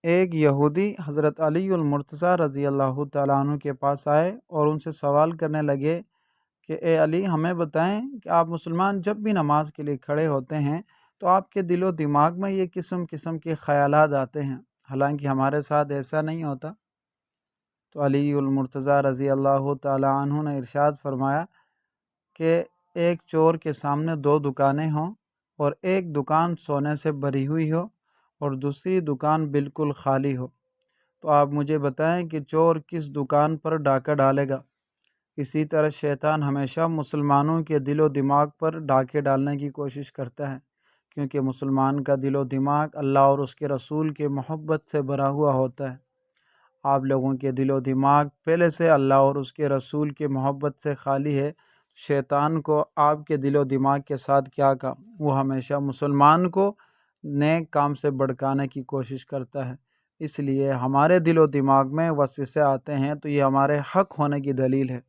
ایک یہودی حضرت علی المرتضیٰ رضی اللہ تعالیٰ عنہ کے پاس آئے اور ان سے سوال کرنے لگے کہ اے علی، ہمیں بتائیں کہ آپ مسلمان جب بھی نماز کے لیے کھڑے ہوتے ہیں تو آپ کے دل و دماغ میں یہ قسم قسم کے خیالات آتے ہیں، حالانکہ ہمارے ساتھ ایسا نہیں ہوتا۔ تو علی المرتضیٰ رضی اللہ تعالیٰ عنہ نے ارشاد فرمایا کہ ایک چور کے سامنے دو دکانیں ہوں اور ایک دکان سونے سے بھری ہوئی ہو اور دوسری دکان بالکل خالی ہو، تو آپ مجھے بتائیں کہ چور کس دکان پر ڈاکہ ڈالے گا؟ اسی طرح شیطان ہمیشہ مسلمانوں کے دل و دماغ پر ڈاکے ڈالنے کی کوشش کرتا ہے، کیونکہ مسلمان کا دل و دماغ اللہ اور اس کے رسول کے محبت سے بھرا ہوا ہوتا ہے۔ آپ لوگوں کے دل و دماغ پہلے سے اللہ اور اس کے رسول کے محبت سے خالی ہے۔ شیطان کو آپ کے دل و دماغ کے ساتھ کیا کام؟ وہ ہمیشہ مسلمان کو نیک کام سے بھڑکانے کی کوشش کرتا ہے۔ اس لیے ہمارے دل و دماغ میں وسوسے آتے ہیں تو یہ ہمارے حق ہونے کی دلیل ہے۔